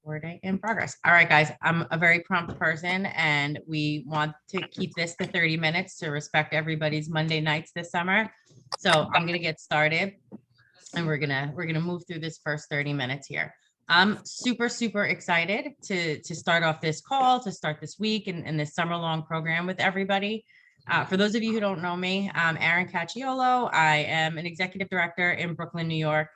Recording in progress. All right, guys, I'm a very prompt person and we want to keep this to 30 minutes to respect everybody's Monday nights this summer. So I'm gonna get started and we're gonna move through this first 30 minutes here. I'm super excited to start off this call, to start this week and this summer long program with everybody. For those of you who don't know me, I'm Erin Cacciolo. I am an executive director in Brooklyn, New York.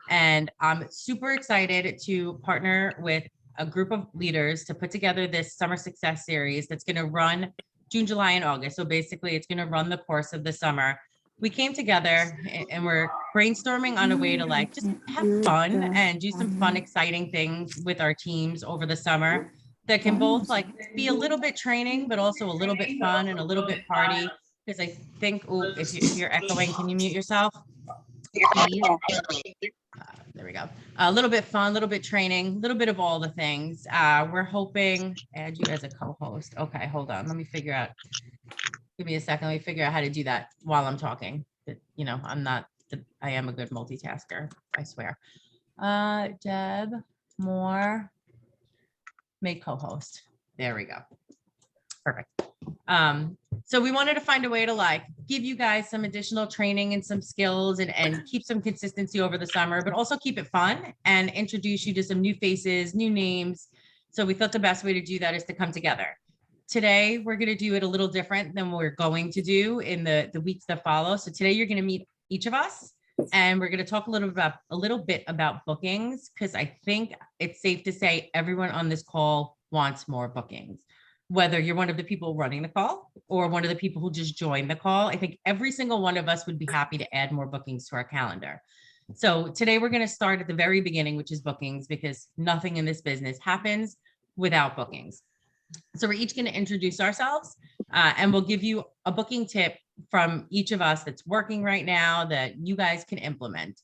And I'm super excited to partner with a group of leaders to put together this summer success series that's going to run June, July, and August. So basically, it's going to run the course of the summer. We came together and we're brainstorming on a way to like just have fun and do some fun, exciting things with our teams over the summer that can both like be a little bit training, but also a little bit fun and a little bit party. Because I think, oh, if you're echoing, can you mute yourself? Please. There we go. A little bit fun, a little bit training, a little bit of all the things. We're hoping add you as a co-host. Okay, hold on. Let me figure out. Give me a second. Let me figure out how to do that while I'm talking. You know, I am a good multitasker, I swear. Deb Moore, make co-host. There we go. Perfect. So we wanted to find a way to like give you guys some additional training and some skills and keep some consistency over the summer, but also keep it fun and introduce you to some new faces, new names. So we thought the best way to do that is to come together. Today, we're going to do it a little different than we're going to do in the weeks that follow. So today you're going to meet each of us and we're going to talk a little bit about bookings, because I think it's safe to say everyone on this call wants more bookings. Whether you're one of the people running the call or one of the people who just joined the call, I think every single one of us would be happy to add more bookings to our calendar. So today we're going to start at the very beginning, which is bookings, because nothing in this business happens without bookings. So we're each going to introduce ourselves and we'll give you a booking tip from each of us that's working right now that you guys can implement.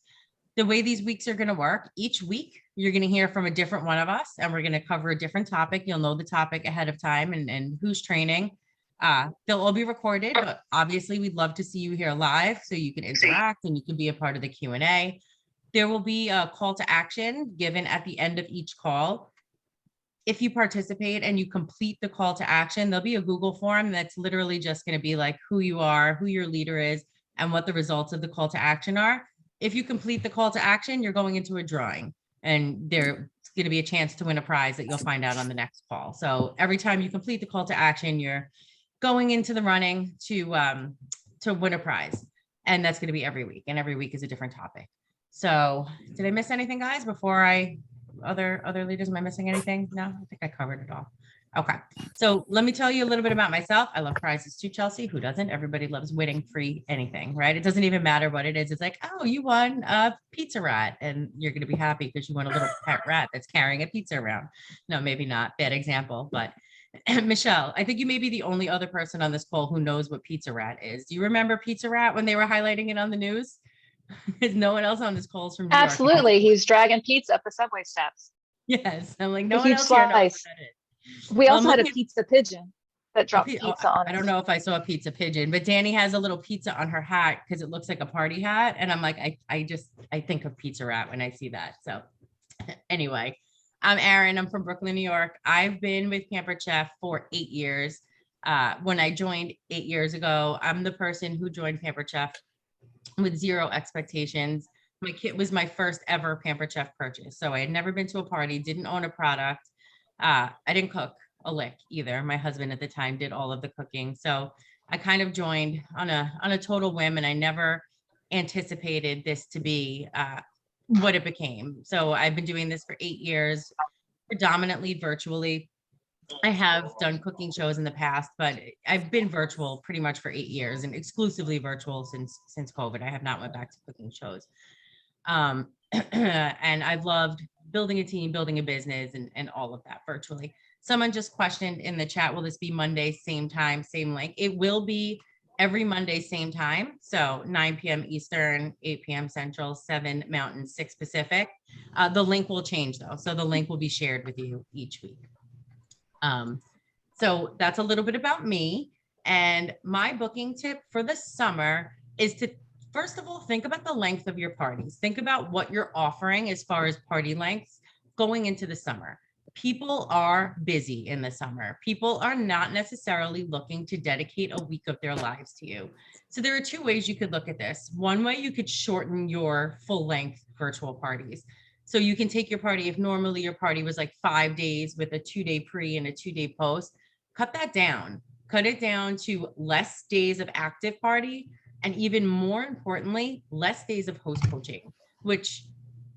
The way these weeks are going to work, each week you're going to hear from a different one of us and we're going to cover a different topic. You'll know the topic ahead of time and who's training. They'll all be recorded, but obviously we'd love to see you here live so you can interact and you can be a part of the Q&A. There will be a call to action given at the end of each call. If you participate and you complete the call to action, there'll be a Google form that's literally just going to be like who you are, who your leader is, and what the results of the call to action are. If you complete the call to action, you're going into a drawing and there's going to be a chance to win a prize that you'll find out on the next call. So every time you complete the call to action, you're going into the running to win a prize. And that's going to be every week. And every week is a different topic. So did I miss anything, guys, before other leaders? Am I missing anything? No, I think I covered it all. Okay, so let me tell you a little bit about myself. I love prizes too, Chelsea. Who doesn't? Everybody loves winning free anything, right? It doesn't even matter what it is. It's like, oh, you won a pizza rat and you're going to be happy because you won a little pet rat that's carrying a pizza around. No, maybe not. Bad example, but Michelle, I think you may be the only other person on this call who knows what pizza rat is. Do you remember pizza rat when they were highlighting it on the news? Is no one else on this call is from New York? Absolutely. He's dragging pizza up the subway steps. Yes. I'm like, no one else here knows what that is. We also had a pizza pigeon that dropped pizza on I don't know if I saw a pizza pigeon, but Danny has a little pizza on her hat because it looks like a party hat. And I'm like, I think of Pizza Rat when I see that. So anyway, I'm Erin. I'm from Brooklyn, New York. I've been with Pampered Chef for 8 years. When I joined 8 years ago, I'm the person who joined Pampered Chef with zero expectations. My kit was my first ever Pampered Chef purchase. So I had never been to a party, didn't own a product. I didn't cook a lick either. My husband at the time did all of the cooking. So I kind of joined on a total whim and I never anticipated this to be what it became. So I've been doing this for 8 years, predominantly virtually. I have done cooking shows in the past, but I've been virtual pretty much for 8 years and exclusively virtual since COVID. I have not went back to cooking shows. And I've loved building a team, building a business, and all of that virtually. Someone just questioned in the chat, will this be Monday, same time, same link? It will be every Monday, same time. So 9 p.m. Eastern, 8 p.m. Central, 7 Mountain, 6 Pacific. The link will change though. So the link will be shared with you each week. So that's a little bit about me. And my booking tip for the summer is to, first of all, think about the length of your parties. Think about what you're offering as far as party lengths going into the summer. people are busy in the summer. People are not necessarily looking to dedicate a week of their lives to you. So there are two ways you could look at this. One way, you could shorten your full length virtual parties. So you can take your party, if normally your party was like 5 days with a 2-day pre and a 2-day post, cut that down. Cut it down to less days of active party, and even more importantly, less days of host coaching, which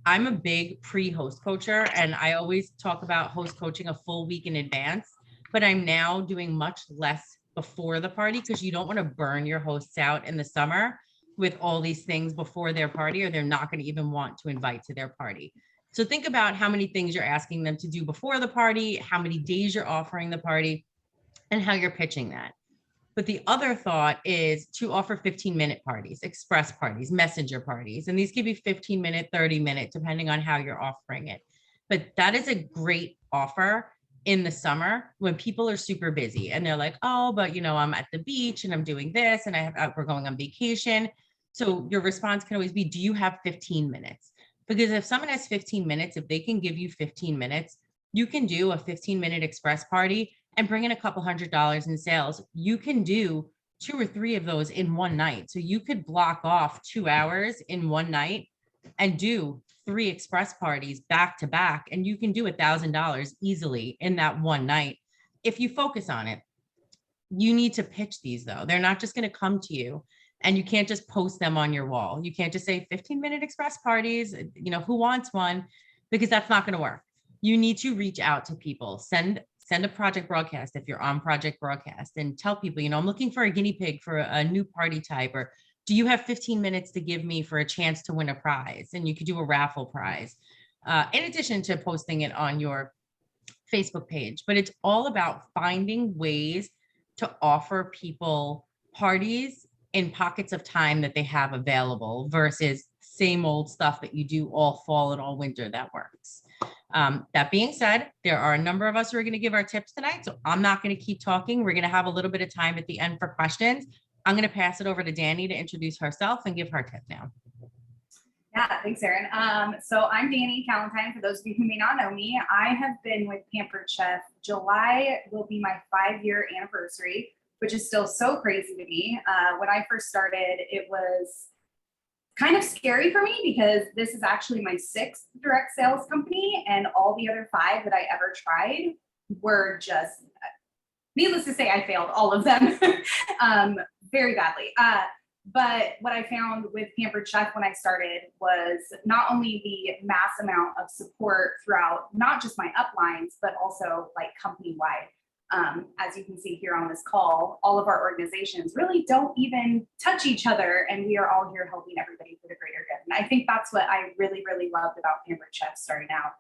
I'm a big pre-host coacher, and I always talk about host coaching a full week in advance, but I'm now doing much less before the party, because you don't want to burn your hosts out in the summer with all these things before their party, or they're not going to even want to invite to their party. So think about how many things you're asking them to do before the party, how many days you're offering the party, and how you're pitching that. But the other thought is to offer 15-minute parties, express parties, messenger parties. And these could be 15-minute, 30-minute, depending on how you're offering it. But that is a great offer in the summer when people are super busy and they're like, oh, but I'm at the beach and I'm doing this and we're going on vacation. So your response can always be, do you have 15 minutes? Because if someone has 15 minutes, if they can give you 15 minutes, you can do a 15-minute express party and bring in a couple $100 in sales. You can do 2 or 3 of those in one night. So you could block off 2 hours in one night and do 3 express parties back to back. And you can do $1,000 easily in that one night if you focus on it. You need to pitch these though. They're not just going to come to you, and you can't just post them on your wall. You can't just say 15-minute express parties, who wants one? Because that's not going to work. You need to reach out to people, send a project broadcast if you're on project broadcast, and tell people, I'm looking for a guinea pig for a new party type, or do you have 15 minutes to give me for a chance to win a prize? And you could do a raffle prize, in addition to posting it on your Facebook page. But it's all about finding ways to offer people parties in pockets of time that they have available versus same old stuff that you do all fall and all winter that works. That being said, there are a number of us who are going to give our tips tonight, so I'm not going to keep talking. We're going to have a little bit of time at the end for questions. I'm going to pass it over to Danny to introduce herself and give her tip now. Yeah, thanks, Erin. So I'm Danny Callentine. For those of you who may not know me, I have been with Pampered Chef. July will be my 5-year anniversary, which is still so crazy to me. When I first started, it was kind of scary for me because this is actually my 6th direct sales company, and all the other 5 that I ever tried were just, needless to say, I failed all of them very badly. But what I found with Pampered Chef when I started was not only the mass amount of support throughout not just my uplines, but also like company-wide. As you can see here on this call, all of our organizations really don't even touch each other, and we are all here helping everybody for the greater good. And I think that's what I really, really loved about Pampered Chef starting out.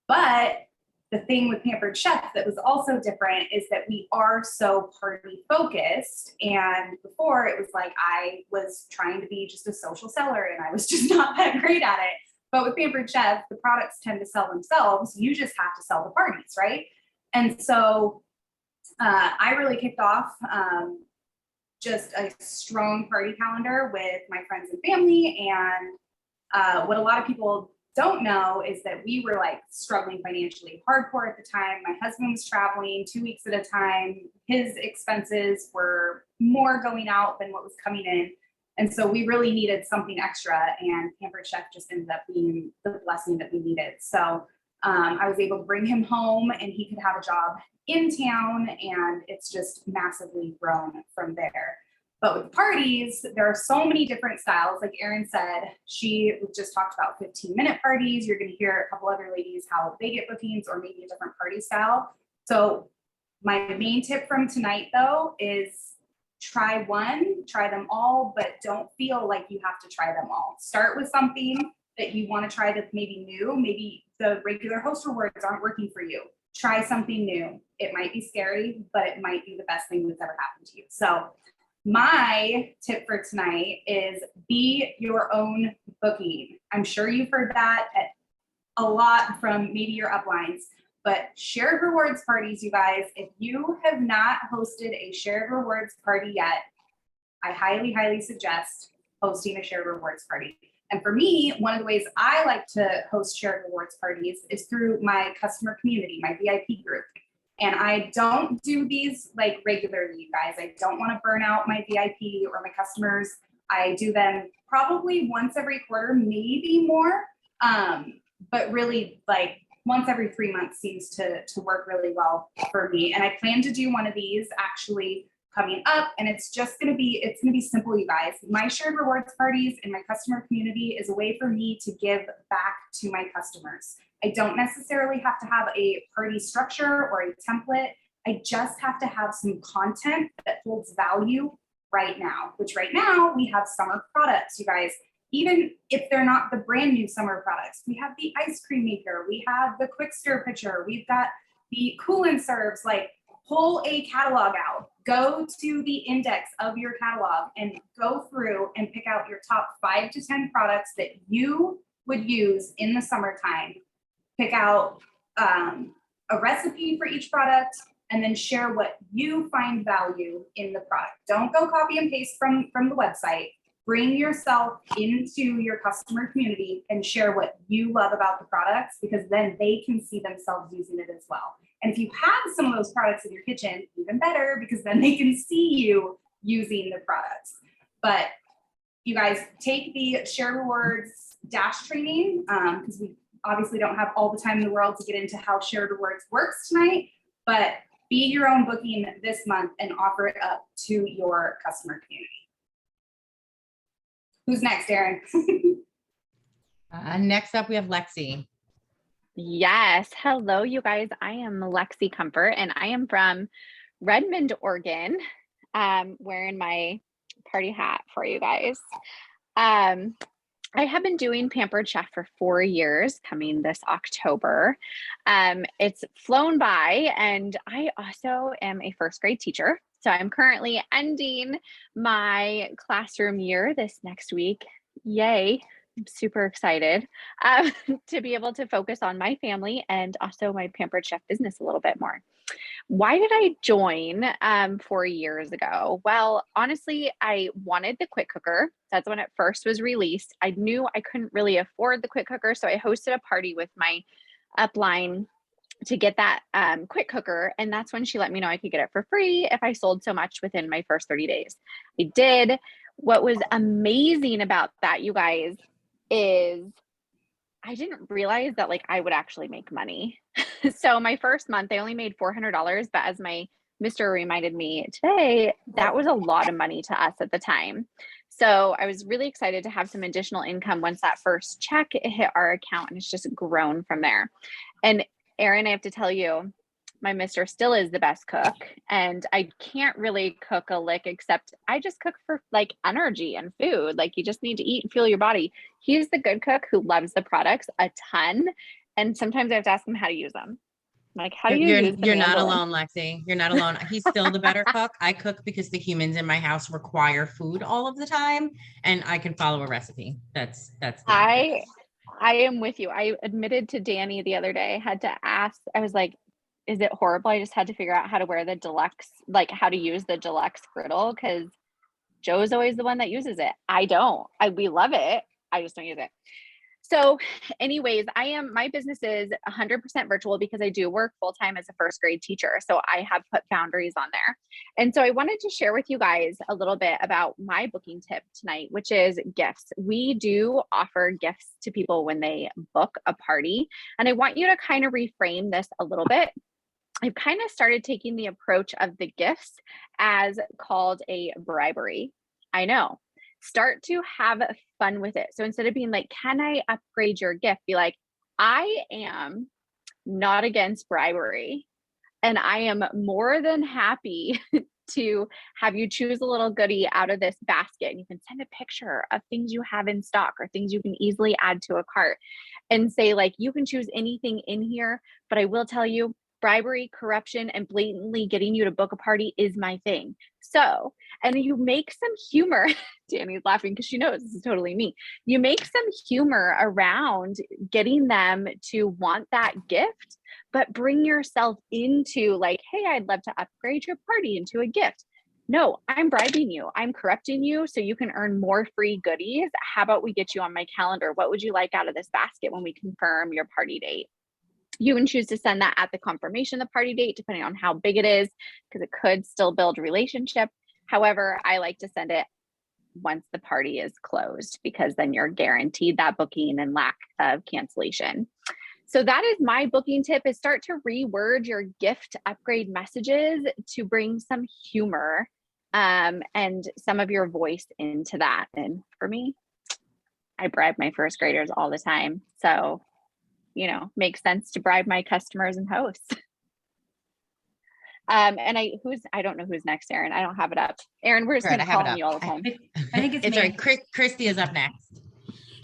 But the thing with Pampered Chef that was also different is that we are so party focused. And before it was like I was trying to be just a social seller and I was just not that great at it. But with Pampered Chef, the products tend to sell themselves. You just have to sell the parties, right? And so I really kicked off just a strong party calendar with my friends and family. And what a lot of people don't know is that we were like struggling financially hardcore at the time. My husband was traveling 2 weeks at a time. His expenses were more going out than what was coming in. And so we really needed something extra, and Pampered Chef just ended up being the blessing that we needed. So I was able to bring him home and he could have a job in town, and it's just massively grown from there. But with parties, there are so many different styles. Like Erin said, she just talked about 15-minute parties. You're going to hear a couple other ladies how they get bookings, or maybe a different party style. So my main tip from tonight, though, is try them all, but don't feel like you have to try them all. Start with something that you want to try that's maybe new. Maybe the regular host rewards aren't working for you. Try something new. It might be scary, but it might be the best thing that's ever happened to you. So my tip for tonight is be your own booking. I'm sure you've heard that a lot from maybe your uplines, but shared rewards parties, you guys, if you have not hosted a shared rewards party yet, I highly, highly suggest hosting a shared rewards party. And for me, one of the ways I like to host shared rewards parties is through my customer community, my VIP group. And I don't do these like regularly, you guys. I don't want to burn out my VIP or my customers. I do them probably once every quarter, maybe more. But really like once every 3 months seems to work really well for me. And I plan to do one of these actually coming up, and it's gonna be simple, you guys. My shared rewards parties in my customer community is a way for me to give back to my customers. I don't necessarily have to have a party structure or a template. I just have to have some content that holds value right now, which right now we have summer products, you guys. Even if they're not the brand new summer products, we have the ice cream maker, we have the quick stir pitcher, we've got the cool and serves. Like, pull a catalog out, go to the index of your catalog and go through and pick out your top 5 to 10 products that you would use in the summertime. Pick out a recipe for each product and then share what you find value in the product. Don't go copy and paste from the website. Bring yourself into your customer community and share what you love about the products, because then they can see themselves using it as well. And if you have some of those products in your kitchen, even better, because then they can see you using the products. But you guys take the Share Rewards Dash training, because we obviously don't have all the time in the world to get into how Shared Rewards works tonight, but be your own booking this month and offer it up to your customer community. Who's next, Erin? Next up, we have Lexi. Yes. Hello, you guys. I am Lexi Comfort, and I am from Redmond, Oregon. Wearing my party hat for you guys. I have been doing Pampered Chef for 4 years, coming this October. It's flown by, and I also am a first grade teacher. So I'm currently ending my classroom year this next week. Yay. I'm super excited to be able to focus on my family and also my Pampered Chef business a little bit more. Why did I join 4 years ago? Well, honestly, I wanted the quick cooker. That's when it first was released. I knew I couldn't really afford the quick cooker, so I hosted a party with my upline to get that quick cooker. And that's when she let me know I could get it for free if I sold so much within my first 30 days. I did. What was amazing about that, you guys, is I didn't realize that like I would actually make money. So my first month, I only made $400, but as my Mr. reminded me today, that was a lot of money to us at the time. So I was really excited to have some additional income once that first check hit our account, and it's just grown from there. And Erin, I have to tell you, my Mr. still is the best cook, and I can't really cook a lick except I just cook for like energy and food. Like, you just need to eat and fuel your body. He's the good cook who loves the products a ton, and sometimes I have to ask him how to use them. Like, how do you use them? You're not alone, Lexi. You're not alone. He's still the better cook. I cook because the humans in my house require food all of the time, and I can follow a recipe. That's I am with you. I admitted to Danny the other day, I had to ask, I was like, is it horrible? I just had to figure out how to wear the deluxe, like how to use the deluxe griddle, because Joe's always the one that uses it. I don't. We love it. I just don't use it. So anyways, my business is 100% virtual because I do work full-time as a first grade teacher. So I have put boundaries on there. And so I wanted to share with you guys a little bit about my booking tip tonight, which is gifts. We do offer gifts to people when they book a party. And I want you to kind of reframe this a little bit. I've kind of started taking the approach of the gifts as called a bribery. I know. Start to have fun with it. So instead of being like, can I upgrade your gift? Be like, I am not against bribery, and I am more than happy to have you choose a little goodie out of this basket. And you can send a picture of things you have in stock or things you can easily add to a cart and say, like, you can choose anything in here, but I will tell you, bribery, corruption, and blatantly getting you to book a party is my thing. So, and you make some humor. Danny's laughing because she knows this is totally me. You make some humor around getting them to want that gift, but bring yourself into like, hey, I'd love to upgrade your party into a gift. no, I'm bribing you. I'm corrupting you so you can earn more free goodies. How about we get you on my calendar? What would you like out of this basket when we confirm your party date? You can choose to send that at the confirmation of the party date, depending on how big it is, because it could still build relationship. However, I like to send it once the party is closed, because then you're guaranteed that booking and lack of cancellation. So that is my booking tip, is start to reword your gift upgrade messages to bring some humor and some of your voice into that. And for me, I bribe my first graders all the time. So, makes sense to bribe my customers and hosts. And I don't know who's next, Erin. I don't have it up. Erin, we're just Right, gonna I have call it on you all up. the time. I think it's It's me. right. Christy is up next.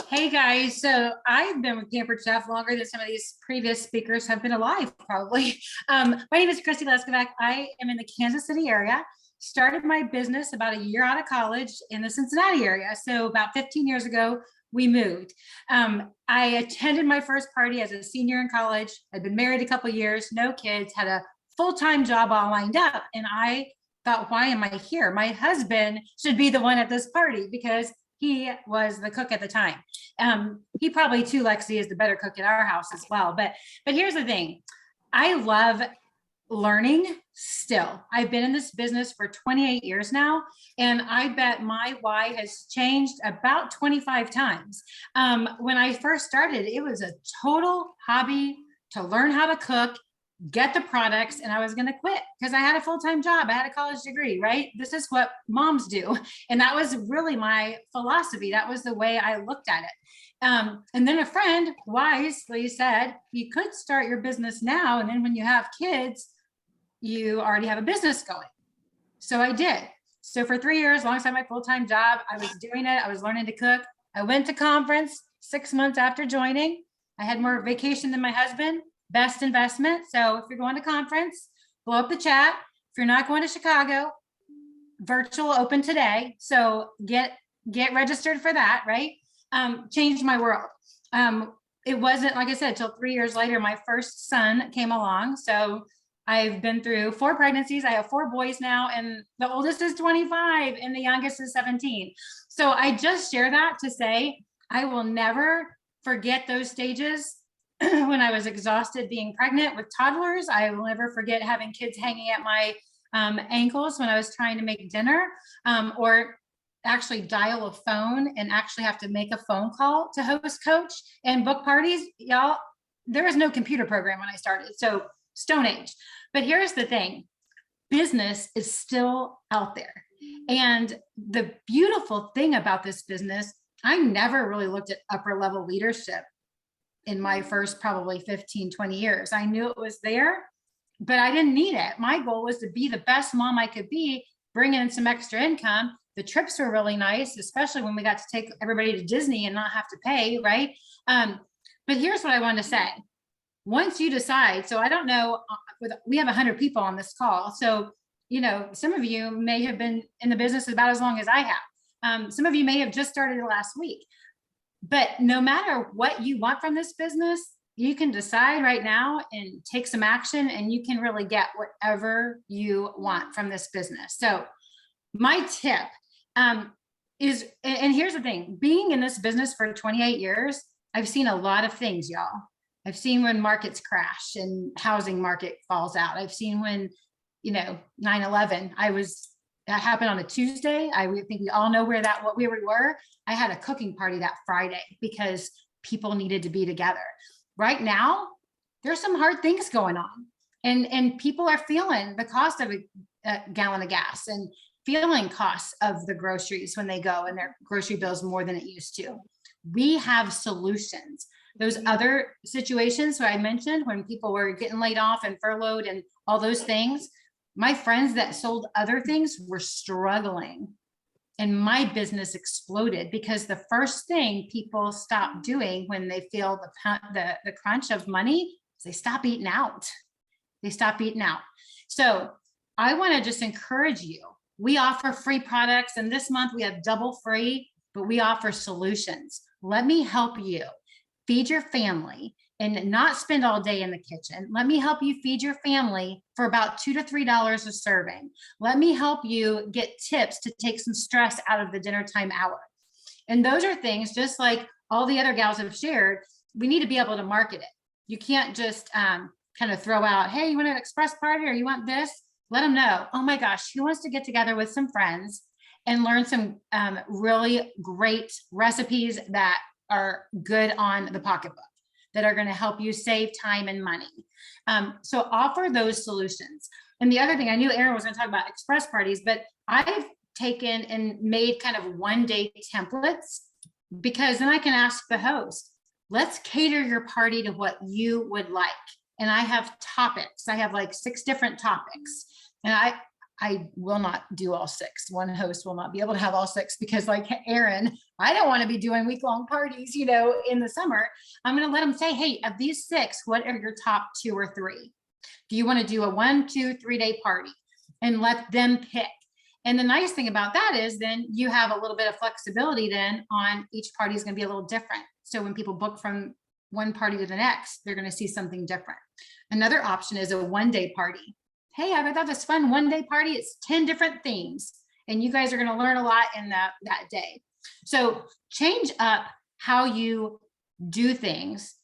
Hey guys, so I've been with Pampered Chef longer than some of these previous speakers have been alive, probably. My name is Christy Leskovac. I am in the Kansas City area. Started my business about a year out of college in the Cincinnati area. So about 15 years ago, we moved. I attended my first party as a senior in college. I'd been married a couple years, no kids, had a full-time job all lined up. And I thought, why am I here? My husband should be the one at this party because he was the cook at the time. He probably too, Lexi, is the better cook in our house as well. But here's the thing. I love learning still. I've been in this business for 28 years now, and I bet my why has changed about 25 times. When I first started, it was a total hobby to learn how to cook, get the products, and I was going to quit because I had a full-time job. I had a college degree, right? This is what moms do. And that was really my philosophy. That was the way I looked at it. And then a friend wisely said, you could start your business now. And then when you have kids, you already have a business going. So I did. So for 3 years, alongside my full-time job, I was doing it. I was learning to cook. I went to conference 6 months after joining. I had more vacation than my husband. Best investment. So if you're going to conference, blow up the chat. If you're not going to Chicago, virtual open today. So get registered for that, right? Changed my world. It wasn't, like I said, till 3 years later, my first son came along. So I've been through 4 pregnancies. I have 4 boys now, and the oldest is 25 and the youngest is 17. So I just share that to say, I will never forget those stages when I was exhausted being pregnant with toddlers. I will never forget having kids hanging at my ankles when I was trying to make dinner, or actually dial a phone and actually have to make a phone call to host coach and book parties. Y'all, there was no computer program when I started. So Stone Age. But here's the thing, business is still out there. And the beautiful thing about this business, I never really looked at upper level leadership in my first probably 15, 20 years. I knew it was there, but I didn't need it. My goal was to be the best mom I could be, bring in some extra income. The trips were really nice, especially when we got to take everybody to Disney and not have to pay, right? But here's what I wanted to say. Once you decide, so I don't know, we have 100 people on this call. So, some of you may have been in the business about as long as I have. Some of you may have just started last week. But no matter what you want from this business, you can decide right now and take some action, and you can really get whatever you want from this business. So my tip is, and here's the thing, being in this business for 28 years, I've seen a lot of things, y'all. I've seen when markets crash and housing market falls out. I've seen when, 9/11, that happened on a Tuesday. I think we all know what we were. I had a cooking party that Friday because people needed to be together. Right now, there's some hard things going on, and people are feeling the cost of a gallon of gas and feeling costs of the groceries when they go, and their grocery bills more than it used to. We have solutions. Those other situations where I mentioned when people were getting laid off and furloughed and all those things, my friends that sold other things were struggling, and my business exploded because the first thing people stop doing when they feel the crunch of money is they stop eating out. So I want to just encourage you. We offer free products, and this month we have double free, but we offer solutions. Let me help you. feed your family and not spend all day in the kitchen. Let me help you feed your family for about $2 to $3 a serving. Let me help you get tips to take some stress out of the dinner time hour. And those are things, just like all the other gals have shared, we need to be able to market it. You can't just kind of throw out, hey, you want an express party or you want this? Let them know, oh my gosh, who wants to get together with some friends and learn some really great recipes that are good on the pocketbook, that are going to help you save time and money. So offer those solutions. And the other thing, I knew Erin was going to talk about express parties, but I've taken and made kind of 1-day templates, because then I can ask the host, let's cater your party to what you would like. And I have topics. I have like 6 different topics, and I will not do all 6. One host will not be able to have all 6, because like Erin, I don't want to be doing week-long parties, you know, in the summer. I'm going to let them say, hey, of these 6, what are your top 2 or 3? Do you want to do a 1, 2, 3-day party? And let them pick. And the nice thing about that is then you have a little bit of flexibility then on each party is going to be a little different. So when people book from one party to the next, they're going to see something different. Another option is a 1-day party. Hey, I thought this fun 1-day party. It's 10 different themes, and you guys are going to learn a lot in that day. So change up how you do things.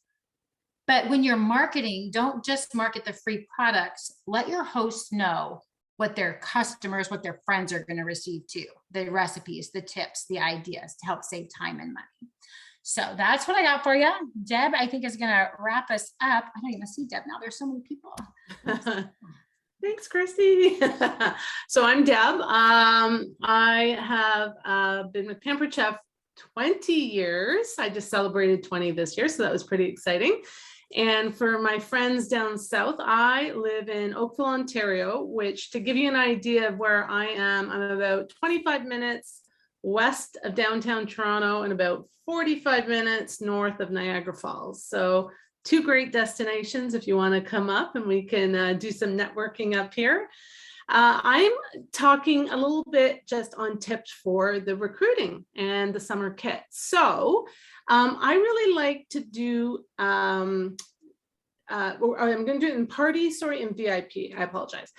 But when you're marketing, don't just market the free products. Let your hosts know what their customers, what their friends are going to receive too. The recipes, the tips, the ideas to help save time and money. So that's what I got for you. Deb, I think, is going to wrap us up. I don't even see Deb now. There's so many people. Thanks, Christy. So I'm Deb. I have been with Pampered Chef 20 years. I just celebrated 20 this year, so that was pretty exciting. And for my friends down south, I live in Oakville, Ontario, which, to give you an idea of where I am, I'm about 25 minutes west of downtown Toronto and about 45 minutes north of Niagara Falls. So 2 great destinations if you want to come up, and we can do some networking up here. I'm talking a little bit just on tips for the recruiting and the summer kit. So I really like to do, I'm going to do it in party, sorry, in VIP, I apologize.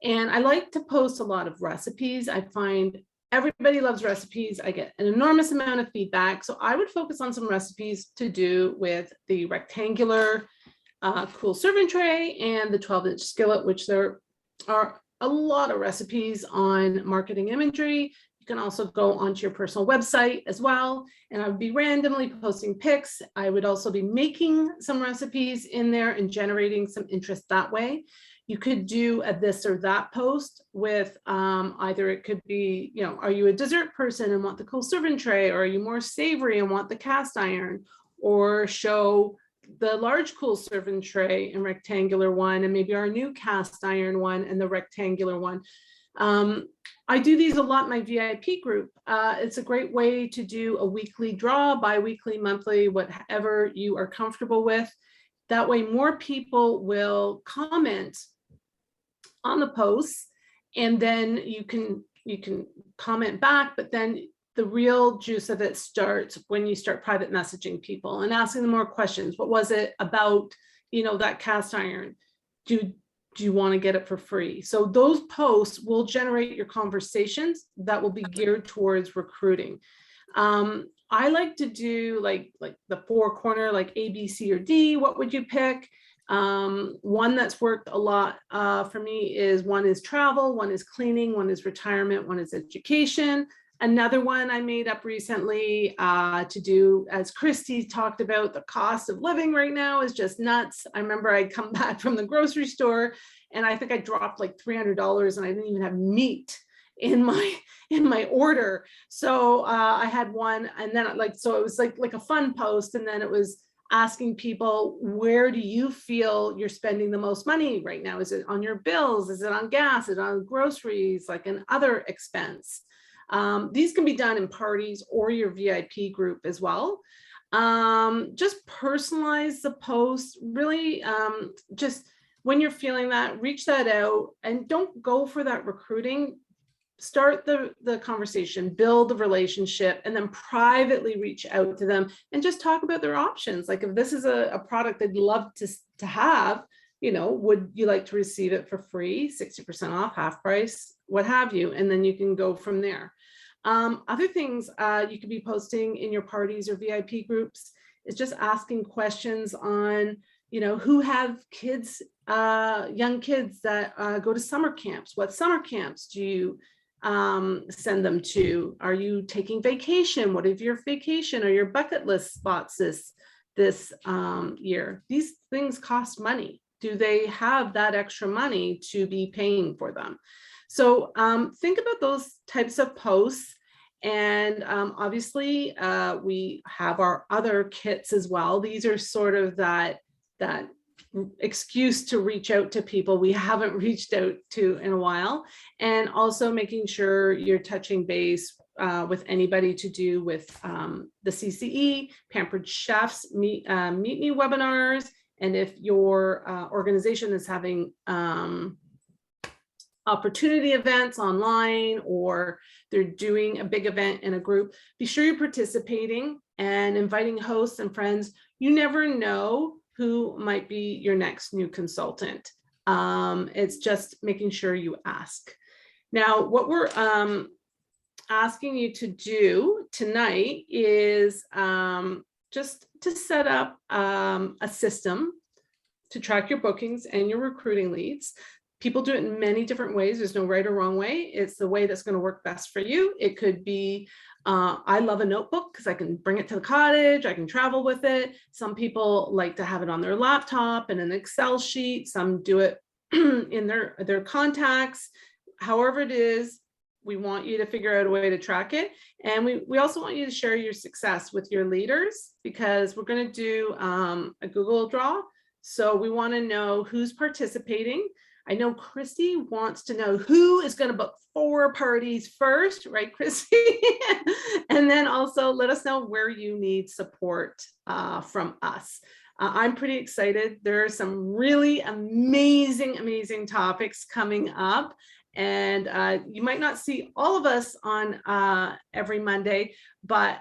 And I like to post a lot of recipes. I find everybody loves recipes. I get an enormous amount of feedback. So I would focus on some recipes to do with the rectangular cool serving tray and the 12-inch skillet, which there are a lot of recipes on Marketing Imagery. You can also go onto your personal website as well. And I would be randomly posting pics. I would also be making some recipes in there and generating some interest that way. You could do a this or that post with either it could be, you know, are you a dessert person and want the cool serving tray, or are you more savory and want the cast iron, or show the large cool serving tray and rectangular one, and maybe our new cast iron one and the rectangular one. I do these a lot in my VIP group. It's a great way to do a weekly draw, bi-weekly, monthly, whatever you are comfortable with. That way more people will comment on the posts, and then you can comment back, but then the real juice of it starts when you start private messaging people and asking them more questions. What was it about, you know, that cast iron? Do you want to get it for free? So those posts will generate your conversations that will be geared towards recruiting. I like to do like the 4-corner, like A, B, C, or D. What would you pick? One that's worked a lot for me is, one is travel, one is cleaning, one is retirement, one is education. Another one I made up recently to do, as Christy talked about, the cost of living right now is just nuts. I remember I'd come back from the grocery store and I think I dropped like $300 and I didn't even have meat in my order. So I had one, and then so it was like a fun post, and then it was asking people, where do you feel you're spending the most money right now? Is it on your bills? Is it on gas? Is it on groceries, like an other expense? These can be done in parties or your VIP group as well. Just personalize the post, really. Just when you're feeling that, reach that out, and don't go for that recruiting. start the conversation, build the relationship, and then privately reach out to them and just talk about their options. Like if this is a product they'd love to have, you know, would you like to receive it for free, 60% off, half price, what have you, and then you can go from there. Other things you could be posting in your parties or VIP groups is just asking questions on, you know, who have kids, young kids that go to summer camps. What summer camps do you send them to? Are you taking vacation? What if your vacation or your bucket list spots this year? These things cost money. Do they have that extra money to be paying for them? So think about those types of posts. And obviously we have our other kits as well. These are sort of that excuse to reach out to people we haven't reached out to in a while, and also making sure you're touching base with anybody to do with the CCE, Pampered Chefs, Meet Me webinars, and if your organization is having opportunity events online, or they're doing a big event in a group, be sure you're participating and inviting hosts and friends. You never know who might be your next new consultant. It's just making sure you ask. Now, what we're asking you to do tonight is just to set up a system to track your bookings and your recruiting leads. People do it in many different ways. There's no right or wrong way. It's the way that's going to work best for you. It could be, I love a notebook because I can bring it to the cottage. I can travel with it. Some people like to have it on their laptop in an Excel sheet. Some do it in their contacts. However it is, we want you to figure out a way to track it. And we also want you to share your success with your leaders, because we're going to do a Google Draw. So we want to know who's participating. I know Christy wants to know who is going to book 4 parties first, right, Christy? And then also let us know where you need support from us. I'm pretty excited. There are some really amazing topics coming up. And you might not see all of us on every Monday, but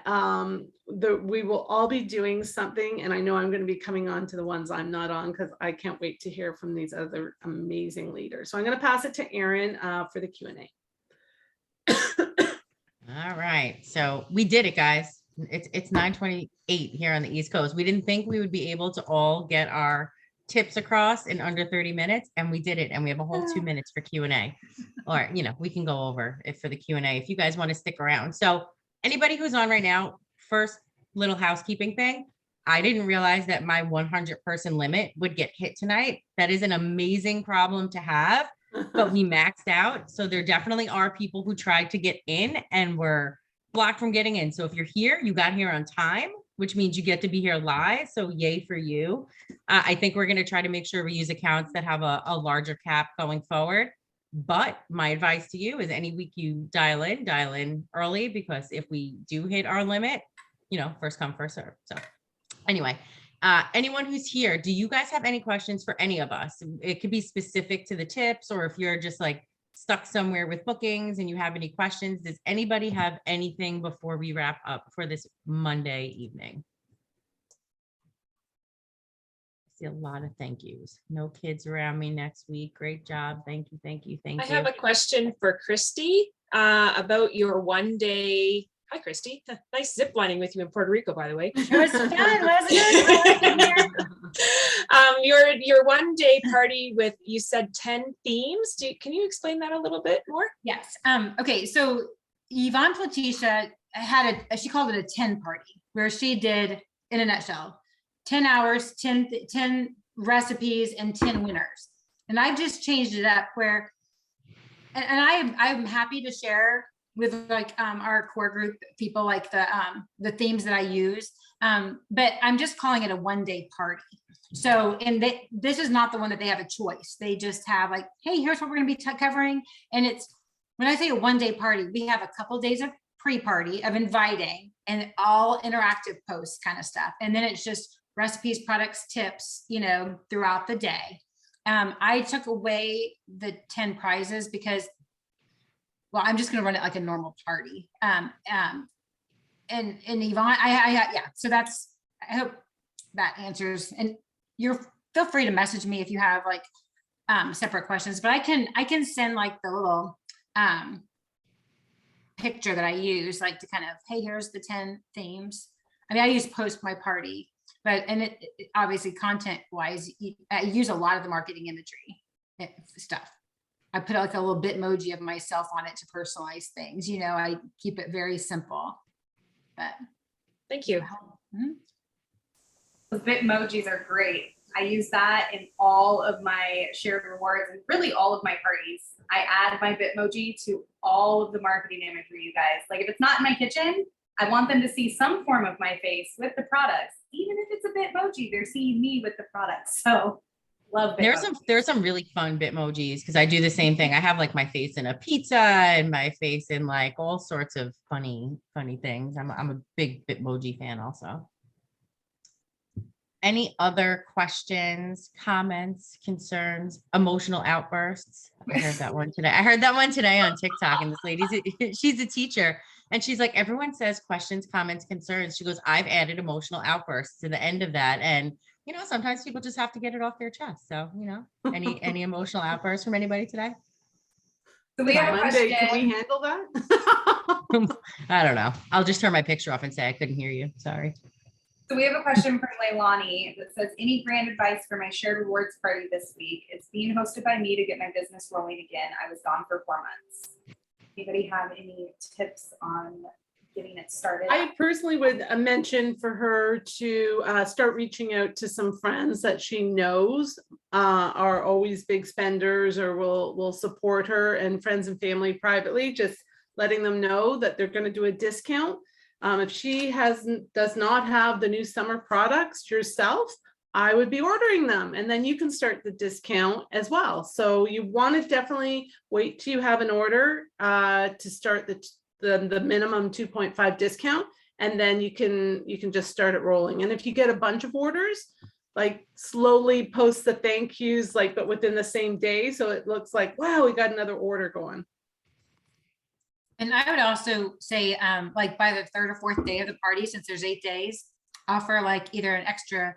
we will all be doing something. And I know I'm going to be coming on to the ones I'm not on, because I can't wait to hear from these other amazing leaders. So I'm going to pass it to Erin for the Q&A. All right, so we did it, guys. It's 9:28 here on the East Coast. We didn't think we would be able to all get our tips across in under 30 minutes, and we did it. And we have a whole 2 minutes for Q&A, or, you know, we can go over it for the Q&A if you guys want to stick around. So anybody who's on right now, first little housekeeping thing, I didn't realize that my 100 person limit would get hit tonight. That is an amazing problem to have, but we maxed out. So there definitely are people who tried to get in and were blocked from getting in. So if you're here, you got here on time, which means you get to be here live. So yay for you. I think we're going to try to make sure we use accounts that have a larger cap going forward. But my advice to you is any week you dial in early, because if we do hit our limit, you know, first come, first serve. So anyway, anyone who's here, do you guys have any questions for any of us? It could be specific to the tips, or if you're just like stuck somewhere with bookings and you have any questions. Does anybody have anything before we wrap up for this Monday evening? I see a lot of thank yous. No kids around me next week. Great job. Thank you. I have a question for Christy about your one-day. Hi, Christy. Nice ziplining with you in Puerto Rico, by the way. It was fun, wasn't it? Your one-day party with, you said 10 themes. Can you explain that a little bit more? Yes. Okay. So Yvonne Platisha she called it a 10 party, where she did, in a nutshell, 10 hours, 10 recipes, and 10 winners. And I've just changed it up where, and I'm happy to share with like our core group people, like the themes that I use. But I'm just calling it a one-day party. So, and this is not the one that they have a choice. They just have like, hey, here's what we're going to be covering. And it's, when I say a one-day party, we have a couple of days of pre-party, of inviting, and all interactive posts kind of stuff. And then it's just recipes, products, tips, you know, throughout the day. I took away the 10 prizes because well, I'm just gonna run it like a normal party. And Yvonne, yeah, so that's, I hope that answers, and feel free to message me if you have like separate questions, but I can send like the little picture that I use, like to kind of, hey, here's the 10 themes. I mean, I use Post My Party, but, and it obviously content wise, I use a lot of the marketing imagery stuff. I put like a little Bitmoji of myself on it to personalize things. You know, I keep it very simple, but. Thank you. Mhm. Those Bitmojis are great. I use that in all of my shared rewards and really all of my parties. I add my Bitmoji to all of the marketing imagery, you guys. Like if it's not in my kitchen, I want them to see some form of my face with the products. Even if it's a Bitmoji, they're seeing me with the products. So love Bitmojis. There's some really fun Bitmojis because I do the same thing. I have like my face in a pizza and my face in like all sorts of funny things. I'm a big Bitmoji fan also. Any other questions, comments, concerns, emotional outbursts? I heard that one today. I heard that one today on TikTok, and this lady's she's a teacher, and she's like, everyone says questions, comments, concerns. She goes, I've added emotional outbursts to the end of that, and you know, sometimes people just have to get it off their chest. So, you know, any emotional outbursts from anybody today? So we have a Monday, can question. we handle that? I don't know. I'll just turn my picture off and say I couldn't hear you. Sorry. So we have a question from Leilani that says, any brand advice for my shared rewards party this week? It's being hosted by me to get my business rolling again. I was gone for 4 months. Anybody have any tips on getting it started? I personally would mention for her to start reaching out to some friends that she knows are always big spenders or will support her, and friends and family privately, just letting them know that they're going to do a discount. If she does not have the new summer products yourself, I would be ordering them, and then you can start the discount as well. So you want to definitely wait till you have an order to start the minimum 2.5 discount, and then you can just start it rolling. And if you get a bunch of orders, like slowly post the thank yous, like, but within the same day, so it looks like, wow, we got another order going. And I would also say, like by the 3rd or 4th day of the party, since there's 8 days, offer like either an extra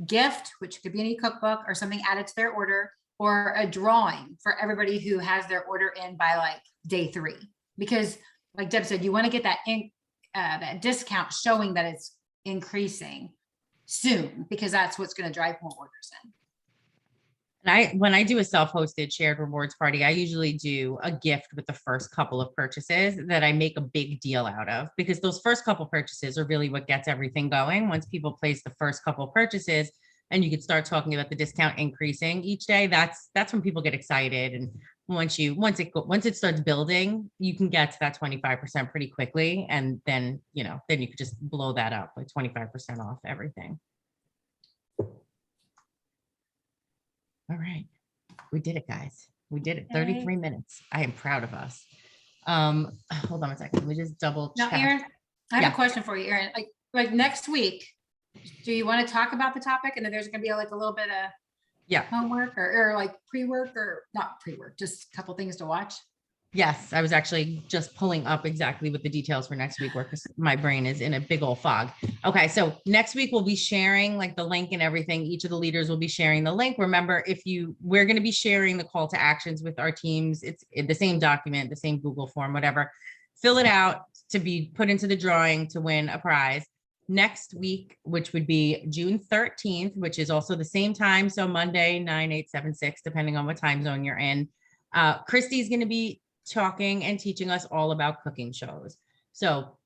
gift, which could be any cookbook or something added to their order, or a drawing for everybody who has their order in by like day 3. Because like Deb said, you want to get that discount showing that it's increasing soon, because that's what's going to drive more orders in. And when I do a self-hosted shared rewards party, I usually do a gift with the first couple of purchases that I make a big deal out of, because those first couple purchases are really what gets everything going. Once people place the first couple purchases and you can start talking about the discount increasing each day, that's when people get excited. And once it starts building, you can get to that 25% pretty quickly. And then, you know, then you could just blow that up, like 25% off everything. All right, we did it, guys. We did it. 33 minutes. I am proud of us. Hold on a second. Let me just double Now, check. Erin, I have Yeah. a question for you, Erin. Like next week, do you want to talk about the topic? And then there's going to be like a little bit of Yeah. homework or like pre-work, or not pre-work, just a couple things to watch? Yes, I was actually just pulling up exactly what the details for next week were, because my brain is in a big old fog. Okay, so next week we'll be sharing like the link and everything. Each of the leaders will be sharing the link. Remember, we're going to be sharing the call to actions with our teams. It's the same document, the same Google form, whatever. Fill it out to be put into the drawing to win a prize. Next week, which would be June 13th, which is also the same time. So Monday, 9, 8, 7, 6, depending on what time zone you're in. Christy's going to be talking and teaching us all about cooking shows. So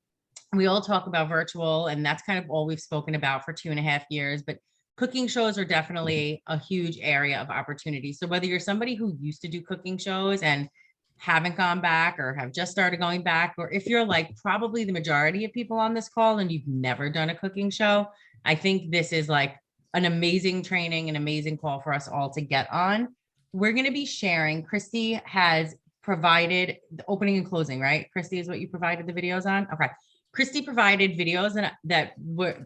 we all talk about virtual, and that's kind of all we've spoken about for 2.5 years, but cooking shows are definitely a huge area of opportunity. So whether you're somebody who used to do cooking shows and haven't gone back, or have just started going back, or if you're like probably the majority of people on this call and you've never done a cooking show, I think this is like an amazing training, an amazing call for us all to get on. We're going to be sharing. Christy has provided the opening and closing, right? Christy is what you provided the videos on. Okay. Christy provided videos that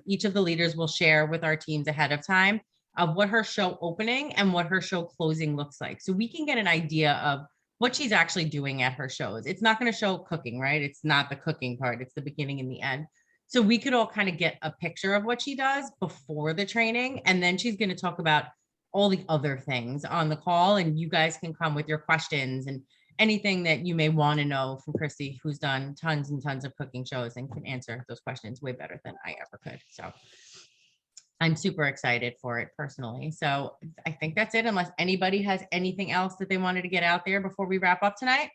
each of the leaders will share with our teams ahead of time of what her show opening and what her show closing looks like. So we can get an idea of what she's actually doing at her shows. It's not going to show cooking, right? It's not the cooking part. It's the beginning and the end. So we could all kind of get a picture of what she does before the training. And then she's going to talk about all the other things on the call. And you guys can come with your questions and anything that you may want to know from Christy, who's done tons and tons of cooking shows and can answer those questions way better than I ever could. So I'm super excited for it personally. So I think that's it, unless anybody has anything else that they wanted to get out there before we wrap up tonight.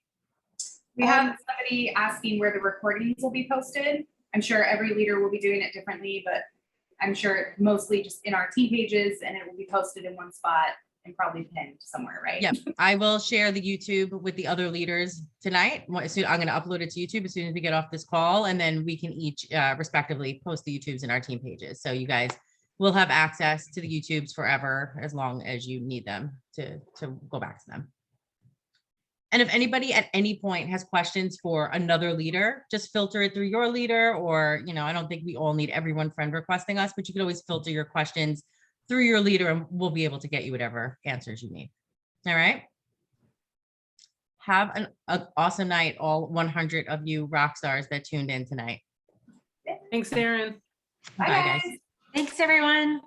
We have somebody asking where the recordings will be posted. I'm sure every leader will be doing it differently, but I'm sure mostly just in our team pages, and it will be posted in one spot and probably pinned somewhere, right? Yep, I will share the YouTube with the other leaders tonight. I'm going to upload it to YouTube as soon as we get off this call, and then we can each respectively post the YouTubes in our team pages. So you guys will have access to the YouTubes forever, as long as you need them to go back to them. And if anybody at any point has questions for another leader, just filter it through your leader, or, I don't think we all need everyone friend requesting us, but you can always filter your questions through your leader and we'll be able to get you whatever answers you need. All right. Have an awesome night, all 100 of you rock stars that tuned in tonight. Thanks, Erin. Bye, Bye, guys. guys. Thanks, everyone.